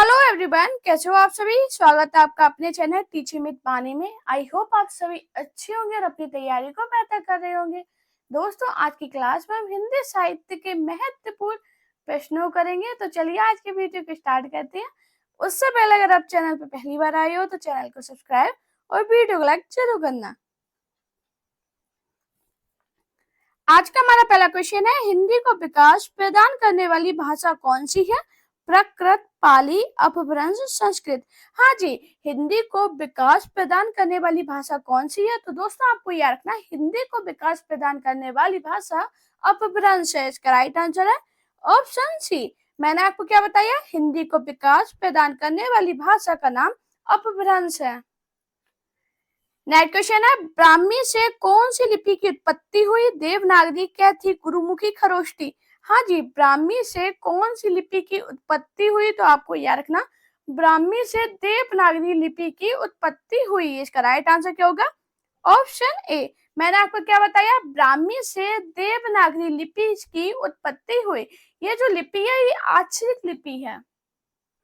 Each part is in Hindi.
हेलो एवरीवन, कैसे हो आप सभी। स्वागत है आपका अपने चैनल टीचिंग विद पानी में। आई होप आप सभी अच्छे होंगे और अपनी तैयारी को बेहतर कर रहे होंगे। दोस्तों, आज की क्लास में हम हिंदी साहित्य के महत्वपूर्ण प्रश्नों करेंगे। तो चलिए आज के वीडियो को स्टार्ट करते हैं। उससे पहले अगर आप चैनल पर पहली बार आए हो तो चैनल को सब्सक्राइब और वीडियो को लाइक जरूर करना। आज का हमारा पहला क्वेश्चन है, हिंदी को विकास प्रदान करने वाली भाषा कौन सी है। प्राकृत, पाली, अपभ्रंश, संस्कृत। हाँ जी, हिंदी को विकास प्रदान करने वाली भाषा कौन सी है। तो दोस्तों आपको याद रखना, हिंदी को विकास प्रदान करने वाली भाषा अपभ्रंश है। इसका राइट आंसर है ऑप्शन सी। मैंने आपको क्या बताया, हिंदी को विकास प्रदान करने वाली भाषा का नाम अपभ्रंश है। नेक्स्ट क्वेश्चन है, ब्राह्मी से कौन सी लिपि की उत्पत्ति हुई। देवनागरी, कैथी, गुरुमुखी, खरोष्टी। हाँ जी, ब्राह्मी से कौन सी लिपि की उत्पत्ति हुई। तो आपको याद रखना, ब्राह्मी से देवनागरी लिपि की उत्पत्ति हुई। इसका राइट आंसर क्या होगा, ऑप्शन ए। मैंने आपको क्या बताया, ब्राह्मी से देवनागरी लिपि की उत्पत्ति हुई। ये जो लिपि है ये आक्षरिक लिपि है।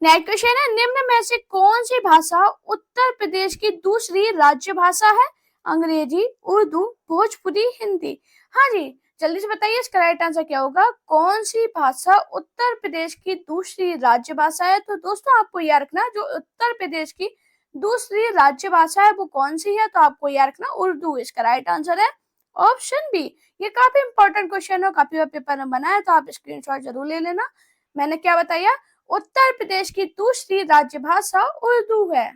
नेक्स्ट क्वेश्चन है, निम्न में से कौन सी भाषा उत्तर प्रदेश की दूसरी राज्य भाषा है। अंग्रेजी, उर्दू, भोजपुरी, हिंदी। हाँ जी, जल्दी से बताइए इसका राइट आंसर क्या होगा। कौन सी भाषा उत्तर प्रदेश की दूसरी राज्य भाषा है। तो दोस्तों आपको याद रखना, जो उत्तर प्रदेश की दूसरी राज्य भाषा है वो कौन सी है। तो आपको याद रखना उर्दू। इसका राइट आंसर है ऑप्शन बी। ये काफी इंपॉर्टेंट क्वेश्चन है, काफी बार पेपर में बना है, तो आप स्क्रीनशॉट जरूर ले लेना। मैंने क्या बताया, उत्तर प्रदेश की दूसरी राज्य भाषा उर्दू है।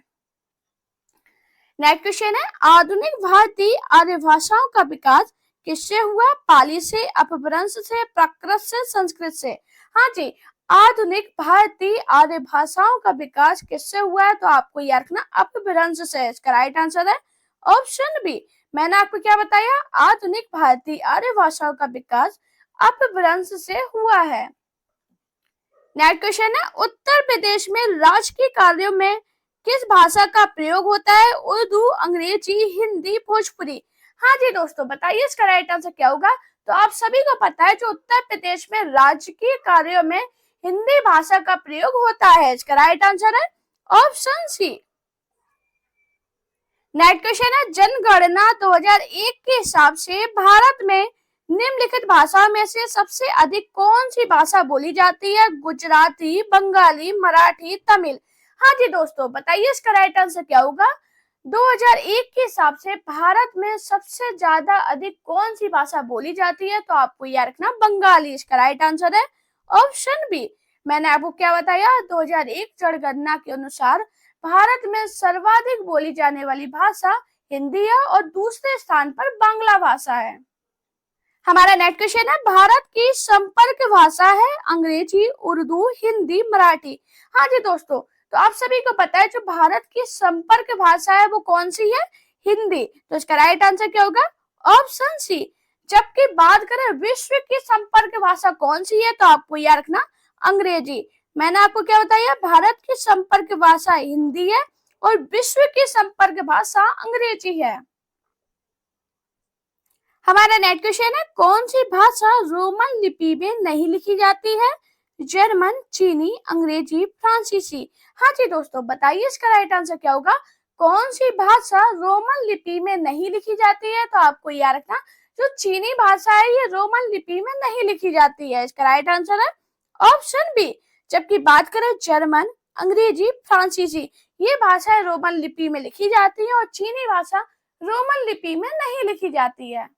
नेक्स्ट क्वेश्चन है, आधुनिक भारतीय आर्य भाषाओं का विकास किससे हुआ। पाली से, अपभ्रंश से, प्राकृत से, संस्कृत से। हाँ जी, आधुनिक भारतीय आर्य भाषाओं का विकास किससे हुआ है। तो आपको याद रखना अपभ्रंश से। इसका राइट आंसर है ऑप्शन बी। मैंने आपको क्या बताया, आधुनिक भारतीय आर्य भाषाओं का विकास अपभ्रंश से हुआ है। नेक्स्ट क्वेश्चन है, उत्तर प्रदेश में राजकीय कार्यों में किस भाषा का प्रयोग होता है। उर्दू, अंग्रेजी, हिंदी, भोजपुरी। हाँ जी दोस्तों, बताइए इसका राइट आंसर क्या होगा। तो आप सभी को पता है, जो उत्तर प्रदेश में राजकीय कार्यों में हिंदी भाषा का प्रयोग होता है। इसका राइट आंसर है ऑप्शन सी। नेक्स्ट क्वेश्चन है, जनगणना 2001 के हिसाब से भारत में निम्नलिखित भाषाओं में से सबसे अधिक कौन सी भाषा बोली जाती है। गुजराती, बंगाली, मराठी, तमिल। हाँ जी दोस्तों, बताइए इसका राइट आंसर क्या होगा। 2001 के हिसाब से भारत में सबसे ज्यादा अधिक कौन सी भाषा बोली जाती है। तो आपको याद रखना बंगाली। इसका राइट आंसर है ऑप्शन बी। मैंने आपको क्या बताया, 2001 जनगणना के अनुसार भारत में सर्वाधिक बोली जाने वाली भाषा हिंदी है और दूसरे स्थान पर बांग्ला भाषा है। हमारा नेक्स्ट क्वेश्चन है, भारत की संपर्क भाषा है अंग्रेजी, उर्दू, हिंदी, मराठी। हाँ जी दोस्तों, तो आप सभी को पता है जो भारत की संपर्क भाषा है वो कौन सी है, हिंदी। तो इसका राइट आंसर क्या होगा, ऑप्शन सी। जबकि बात करें विश्व की संपर्क भाषा कौन सी है, तो आपको याद रखना अंग्रेजी। मैंने आपको क्या बताया, भारत की संपर्क भाषा हिंदी है और विश्व की संपर्क भाषा अंग्रेजी है। हमारा नेक्स्ट क्वेश्चन है, कौन सी भाषा रोमन लिपि में नहीं लिखी जाती है। जर्मन, चीनी, अंग्रेजी, फ्रांसीसी। हाँ जी दोस्तों, बताइए इसका राइट आंसर क्या होगा। कौन सी भाषा रोमन लिपि में नहीं लिखी जाती है। तो आपको याद रखना, जो चीनी भाषा है ये रोमन लिपि में नहीं लिखी जाती है। इसका राइट आंसर है ऑप्शन बी। जबकि बात करें जर्मन, अंग्रेजी, फ्रांसीसी, ये भाषाएं रोमन लिपि में लिखी जाती है और चीनी भाषा रोमन लिपि में नहीं लिखी जाती है।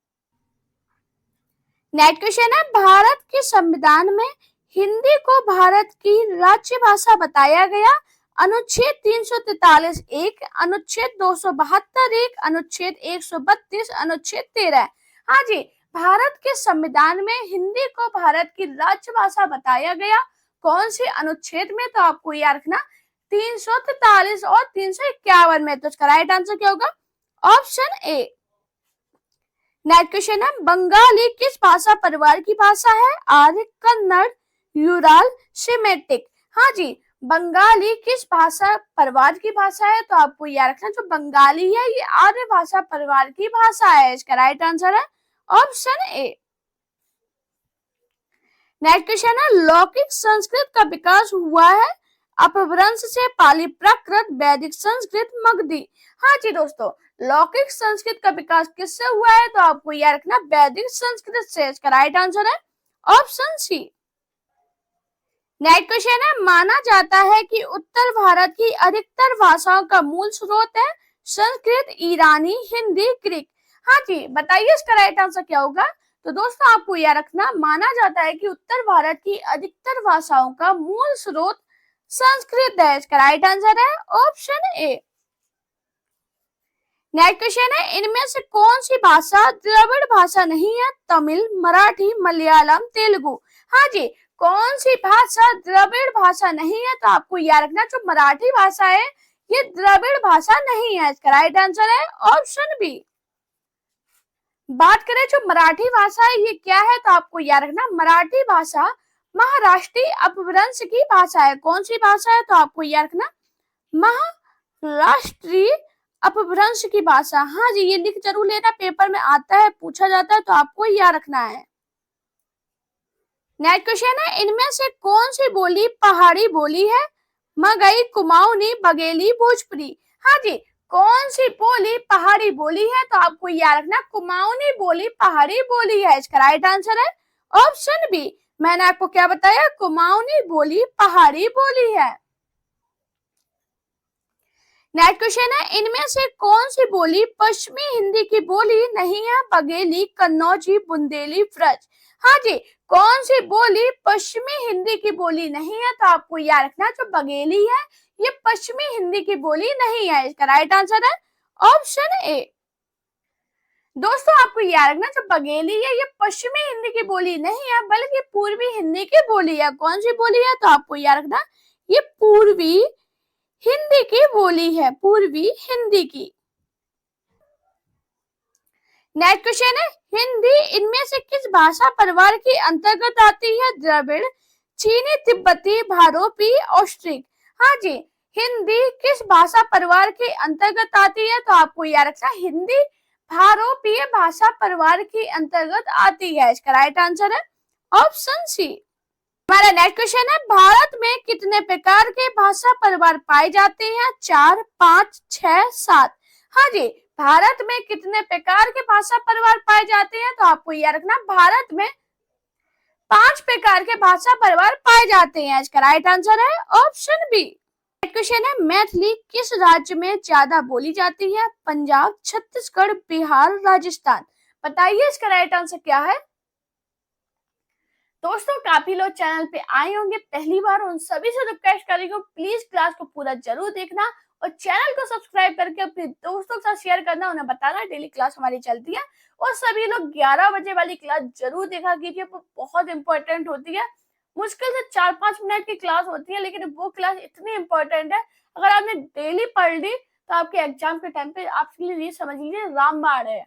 नेक्स्ट क्वेश्चन है, भारत के संविधान में हिंदी को भारत की राज्य भाषा बताया गया। अनुच्छेद 343 एक, अनुच्छेद 272 एक, अनुच्छेद 132, अनुच्छेद 13। हाँ जी, भारत के संविधान में हिंदी को भारत की राज्य भाषा बताया गया। कौन से अनुच्छेद में, तो आपको याद रखना 343 और 351 में। तो इसका राइट आंसर क्या होगा, ऑप्शन ए। नेक्स्ट क्वेश्चन है, बंगाली किस भाषा परिवार की भाषा है। आर्य, कन्नड़, यूराल, सेमेटिक। हाँ जी, बंगाली किस भाषा परिवार की भाषा है। तो आपको याद रखना, जो बंगाली है ये आर्य भाषा परिवार की भाषा है। इसका राइट आंसर है ऑप्शन ए। नेक्स्ट क्वेश्चन है, लौकिक संस्कृत का विकास हुआ है। अपभ्रंश से पाली, प्राकृत, वैदिक, संस्कृत, मगधी। हाँ जी दोस्तों, लौकिक संस्कृत का विकास किससे हुआ है? तो आपको याद रखना वैदिक संस्कृत से। इसका राइट आंसर है ऑप्शन सी। नेक्स्ट क्वेश्चन है, माना जाता है कि उत्तर भारत की अधिकतर भाषाओं का मूल स्रोत है संस्कृत, ईरानी, हिंदी, ग्रीक। हाँ जी, बताइए इसका राइट आंसर क्या होगा? तो दोस्तों आपको याद रखना, माना जाता है कि उत्तर भारत की अधिकतर भाषाओं का मूल स्रोत संस्कृत है। इसका राइट आंसर है ऑप्शन ए। नेक्स्ट क्वेश्चन है, इनमें से कौन सी भाषा द्रविड़ भाषा नहीं है? तमिल, मराठी, मलयालम, तेलुगु। हाँ जी, कौन सी भाषा द्रविड़ भाषा नहीं है? तो आपको याद रखना जो मराठी भाषा है ये द्रविड़ भाषा नहीं है। इसका राइट आंसर है ऑप्शन बी। बात करें जो मराठी भाषा है ये क्या है? तो आपको याद रखना मराठी भाषा महाराष्ट्रीय अपभ्रंश की भाषा है। कौन सी भाषा है? तो आपको याद रखना महाराष्ट्रीय अपभ्रंश की भाषा। हाँ जी, ये लिख जरूर लेना, पेपर में आता है, पूछा जाता है, तो आपको याद रखना है। नेक्स्ट क्वेश्चन है, इनमें से कौन सी बोली पहाड़ी बोली है? मगही, कुमाऊनी, बघेली, भोजपुरी। हाँ जी, कौन सी बोली पहाड़ी बोली है? तो आपको याद रखना कुमाऊनी बोली पहाड़ी बोली है। इसका राइट आंसर है ऑप्शन बी। मैंने आपको क्या बताया? कुमाऊनी बोली पहाड़ी बोली है। नेक्स्ट क्वेश्चन है, इनमें से कौन सी बोली पश्चिमी हिंदी की बोली नहीं है? बघेली, कन्नौजी, बुंदेली, ब्रज। हाँ जी, कौन सी बोली पश्चिमी हिंदी की बोली नहीं है? तो आपको याद रखना जो बघेली है ये पश्चिमी हिंदी की बोली नहीं है। इसका राइट आंसर है ऑप्शन ए। दोस्तों आपको याद रखना जो बघेली है ये पश्चिमी हिंदी की बोली नहीं है बल्कि पूर्वी हिंदी की बोली है। कौन सी बोली है? तो आपको याद रखना ये पूर्वी हिंदी की बोली है, पूर्वी हिंदी की। नेक्स्ट क्वेश्चन है, हिंदी इनमें से किस भाषा परिवार के अंतर्गत आती है? द्रविड़, चीनी, तिब्बती, भारोपी, ऑस्ट्रिक। हाँ जी, हिंदी किस भाषा परिवार के अंतर्गत आती है? तो आपको याद रखना हिंदी भारोपीय भाषा परिवार के अंतर्गत आती है। इसका राइट आंसर है ऑप्शन सी। हमारा नेक्स्ट क्वेश्चन है, भारत में कितने प्रकार के भाषा परिवार पाए जाते हैं? 4, 5, 6, 7। हाँ जी, भारत में कितने प्रकार के भाषा परिवार पाए जाते हैं? तो आपको याद रखना भारत में 5 प्रकार के भाषा परिवार पाए जाते हैं। इसका राइट आंसर है ऑप्शन बी। क्वेश्चन है, मैथिली किस राज्य में ज्यादा बोली जाती है? पंजाब, छत्तीसगढ़, बिहार, राजस्थान। बताइए इसका राइट आंसर क्या है? दोस्तों काफी लोग चैनल पे आए होंगे पहली बार, उन सभी से रिक्वेस्ट करेंगे प्लीज क्लास को पूरा जरूर देखना और चैनल को सब्सक्राइब करके अपने दोस्तों के साथ शेयर करना, उन्हें बताना डेली क्लास हमारी चलती है। और सभी लोग 11 बजे वाली क्लास जरूर देखा कीजिए, वो बहुत इंपॉर्टेंट होती है। मुश्किल से 4-5 मिनट की क्लास होती है लेकिन वो क्लास इतनी इंपॉर्टेंट है, अगर आपने डेली पढ़ ली तो आपके एग्जाम के टाइम पे आपके लिए समझ लीजिए रामबाण है।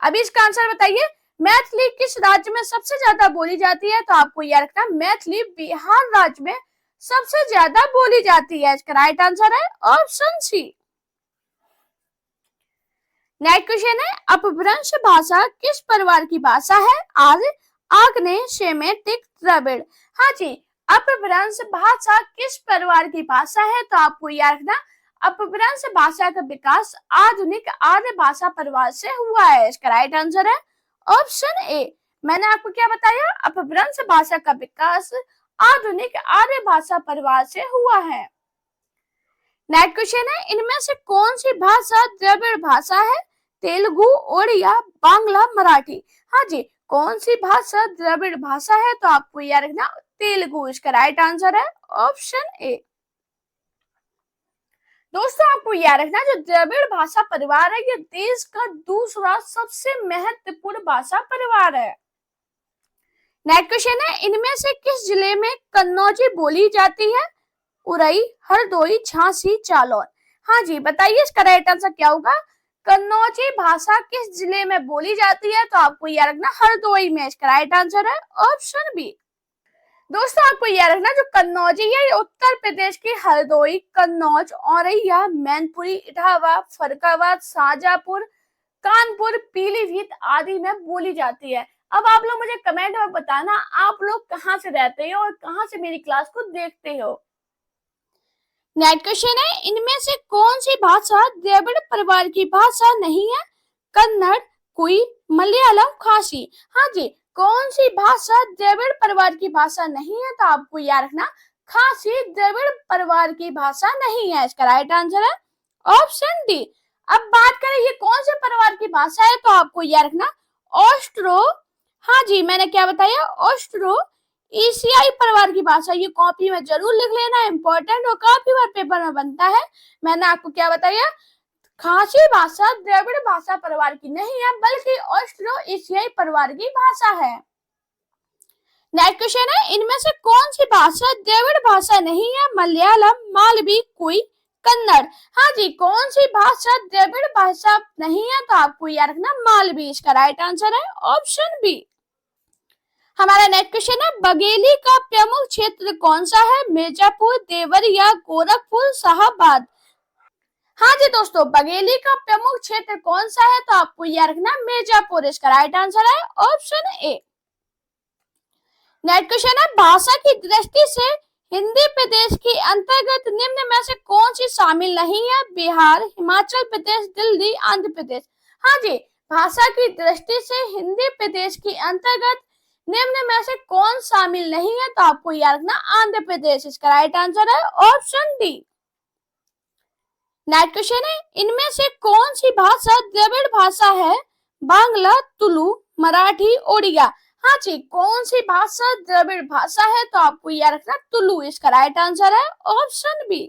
अभी इसका आंसर बताइए, मैथिली किस राज्य में सबसे ज्यादा बोली जाती है? तो आपको याद रखना मैथिली बिहार राज्य में सबसे ज्यादा बोली जाती है। इसका राइट आंसर है ऑप्शन सी। नेक्स्ट क्वेश्चन है, अपभ्रंश भाषा किस परिवार की भाषा है? आर्य, आग्नेय, सेमेटिक, द्रविड़। हाँ जी, अपभ्रंश भाषा किस परिवार की भाषा है? तो आपको याद रखना अपभ्रंश भाषा का विकास आधुनिक आर्य भाषा परिवार से हुआ है। इसका राइट आंसर है ऑप्शन ए। मैंने आपको क्या बताया? अपभ्रंश भाषा का विकास आधुनिक आर्य भाषा परिवार से हुआ है। नेक्स्ट क्वेश्चन है, इनमें से कौन सी भाषा द्रविड़ भाषा है? तेलुगु, ओडिया, बांग्ला, मराठी। हाँ जी, कौन सी भाषा द्रविड़ भाषा है? तो आपको याद रखना तेलुगु। इसका राइट आंसर है ऑप्शन ए। दोस्तों आपको याद रखना जो द्रविड़ भाषा परिवार है ये देश का दूसरा सबसे महत्वपूर्ण भाषा परिवार है। नेक्स्ट क्वेश्चन है, इनमें से किस जिले में कन्नौजी बोली जाती है? उरई, हरदोई, झांसी, जालौन। हाँ जी, बताइए इसका राइट आंसर क्या होगा? कन्नौजी भाषा किस जिले में बोली जाती है? तो आपको याद रखना हरदोई में। इसका राइट आंसर है ऑप्शन बी। दोस्तों आपको याद रखना जो कन्नौजी है ये उत्तर प्रदेश की हरदोई, कन्नौज, औरैया, मैनपुरी, इटावा, फरक्काबाद, शाहजहांपुर, कानपुर, पीलीभीत आदि में बोली जाती है। अब आप लोग मुझे कमेंट में बताना आप लोग कहाँ से रहते हो और कहाँ से मेरी क्लास को देखते हो। नेक्स्ट क्वेश्चन है, इनमें से कौन सी भाषा द्रविड़ परिवार की भाषा नहीं है? कन्नड़, कुई, मलयालम, खासी। हाँ जी, कौन सी भाषा द्रविड़ परिवार की भाषा नहीं है? तो आपको याद रखना खासी द्रविड़ परिवार की भाषा नहीं है। इसका राइट आंसर है ऑप्शन डी। अब बात करें ये कौन से परिवार की भाषा है, तो आपको याद रखना ऑस्ट्रो, हाँ जी मैंने क्या बताया, ऑस्ट्रो एशियाई परिवार की भाषा। ये कॉपी में जरूर लिख लेना, इंपॉर्टेंट और काफी बार पेपर में बनता है। मैंने आपको क्या बताया, खासी भाषा द्रविड़ भाषा परिवार की नहीं है बल्कि ऑस्ट्रो एशियाई परिवार की भाषा है। नेक्स्ट क्वेश्चन है, इनमें से कौन सी भाषा द्रविड़ भाषा नहीं है? मलयालम, मालवी, कुई, कन्नड़। हाँ जी, कौन सी भाषा द्रविड़ भाषा नहीं है? तो आपको याद रखना मालवी। इसका राइट आंसर है ऑप्शन बी। हमारा नेक्स्ट क्वेश्चन है, बघेली का प्रमुख क्षेत्र कौन सा है? मिर्जापुर, देवरिया, गोरखपुर, शाहाबाद। हाँ जी दोस्तों, बघेली का प्रमुख क्षेत्र कौन सा है? तो आपको याद रखना मिर्जापुर। इसका राइट आंसर है ऑप्शन ए। नेक्स्ट क्वेश्चन है, भाषा की दृष्टि से हिंदी प्रदेश के अंतर्गत निम्न में से कौन सी शामिल नहीं है? बिहार, हिमाचल प्रदेश, दिल्ली, आंध्र प्रदेश। हाँ जी, भाषा की दृष्टि से हिंदी प्रदेश के अंतर्गत निम्न में से कौन शामिल नहीं है? तो आपको याद रखना आंध्र प्रदेश। इसका राइट आंसर है ऑप्शन डी। नेक्स्ट क्वेश्चन है, इनमें से कौन सी भाषा द्रविड़ भाषा है? बांग्ला, तुलु, मराठी, ओडिया। हाँ जी, कौन सी भाषा द्रविड़ भाषा है? तो आपको याद रखना तुलु। इसका राइट आंसर है ऑप्शन बी।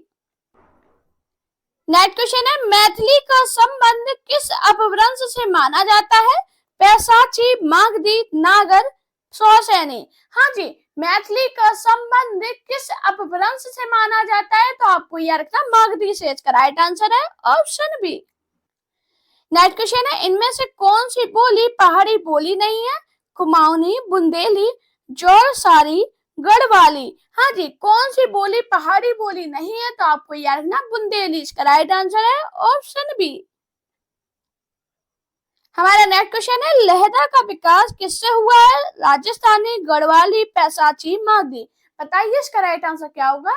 नेक्स्ट क्वेश्चन है, मैथिली का संबंध किस अपभ्रंश से माना जाता है? पैसाची, मागधी, नागर, सौसैनी। हाँ जी, मैथिली का संबंध किस अपभ्रंश से माना जाता है? तो आपको याद रखना मागधी से। इसका राइट आंसर है ऑप्शन बी। नेक्स्ट क्वेश्चन है, इनमें से कौन सी बोली पहाड़ी बोली नहीं है? कुमाऊनी, बुंदेली, जोरसारी, गढ़वाली। हाँ जी, कौन सी बोली पहाड़ी बोली नहीं है? तो आपको याद रखना बुंदेली। इसका राइट आंसर है ऑप्शन बी। हमारा नेक्स्ट क्वेश्चन है, लहदा का विकास किससे हुआ है? राजस्थानी, गढ़वाली, पैसाची, मागधी। बताइए इसका राइट आंसर क्या होगा?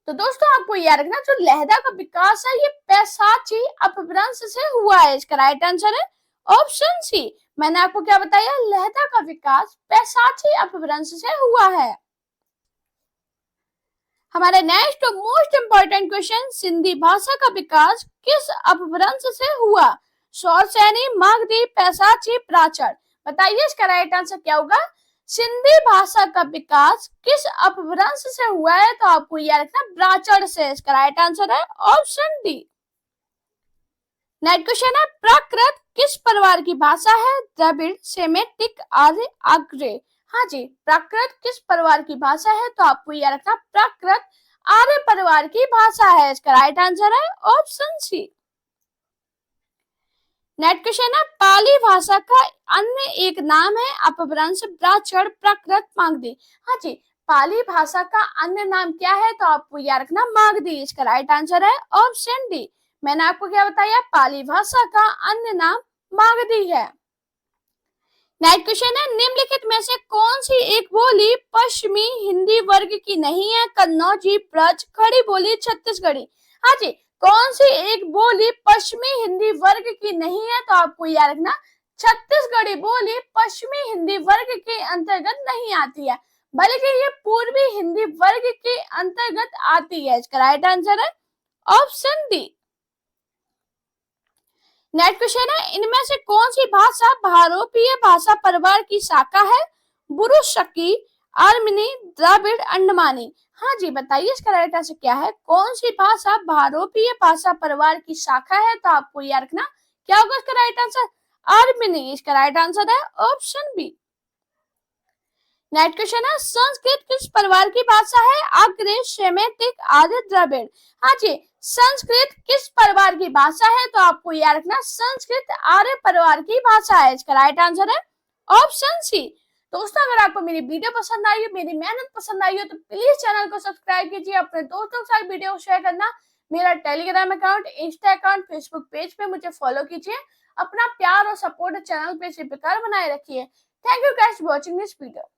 तो दोस्तों आपको याद रखना जो लहदा का विकास है ये पैसाची अपभ्रंश से हुआ है। इसका राइट आंसर है ऑप्शन सी। मैंने आपको क्या बताया, लहदा का विकास पैसाची अपभ्रंश से हुआ है। हमारे नेक्स्ट और मोस्ट इंपोर्टेंट क्वेश्चन, सिंधी भाषा का विकास किस अपभ्रंश से हुआ? सौसैनी, मागधी, पैसाची, प्राचर। बताइए इसका राइट आंसर क्या होगा? सिंधी भाषा का विकास किस अपभ्रंश से हुआ है? तो आपको याद रखना प्राचर से। इसका राइट आंसर है ऑप्शन डी। नेक्स्ट क्वेश्चन है, प्राकृत किस परिवार की भाषा है? द्रविड़, सेमेटिक, आर्य, आर्य। हाँ जी, प्राकृत किस परिवार की भाषा है? तो आपको याद रखना प्राकृत आर्य परिवार की भाषा है। इसका राइट आंसर है ऑप्शन सी। नेक्स्ट क्वेश्चन है, पाली भाषा का अन्य एक नाम है अपभ्रंश, प्राचर, प्राकृत, मागधी। हाँ जी, पाली भाषा का अन्य नाम क्या है? तो आपको याद रखना मागधी। इसका राइट आंसर है ऑप्शन डी। मैंने आपको क्या बताया, पाली भाषा का अन्य नाम मागधी है। नेक्स्ट क्वेश्चन है, निम्नलिखित में से कौन सी एक बोली पश्चिमी हिंदी वर्ग की नहीं है? कन्नौजी, ब्रज, खड़ी बोली, छत्तीसगढ़ी। हाँ जी, कौन सी एक बोली पश्चिमी हिंदी वर्ग की नहीं है? तो आपको याद रखना छत्तीसगढ़ी बोली पश्चिमी हिंदी वर्ग के अंतर्गत नहीं आती है बल्कि ये पूर्वी हिंदी वर्ग के अंतर्गत आती है। इसका राइट आंसर है ऑप्शन डी। नेक्स्ट क्वेश्चन है, इनमें से कौन सी भाषा भारोपीय भाषा परिवार की शाखा है? बुरुशकी, आर्मेनी, द्रविड़, अंडमानी। हाँ जी, बताइए इसका राइट आंसर क्या है? कौन सी भाषा भारोपीय भाषा परिवार की शाखा है? तो आपको याद रखना क्या होगा इसका राइट आंसर? आर्मेनी। इसका राइट आंसर है ऑप्शन बी। नेक्स्ट क्वेश्चन है, संस्कृत किस परिवार की भाषा है? आर्य, सेमेटिक, आर्य, द्रविड़। हाँ जी, संस्कृत किस परिवार की भाषा है? तो आपको याद रखना संस्कृत आर्य परिवार की भाषा है। इसका राइट आंसर है ऑप्शन सी। दोस्तों अगर आपको मेरी वीडियो पसंद आई हो, मेरी मेहनत पसंद आई हो तो प्लीज चैनल को सब्सक्राइब कीजिए, अपने दोस्तों के साथ वीडियो शेयर करना, मेरा Telegram account, Insta account, Facebook page पे मुझे फॉलो कीजिए। अपना प्यार और सपोर्ट चैनल पे इसी प्रकार बनाए रखिए। Thank you guys for watching this video.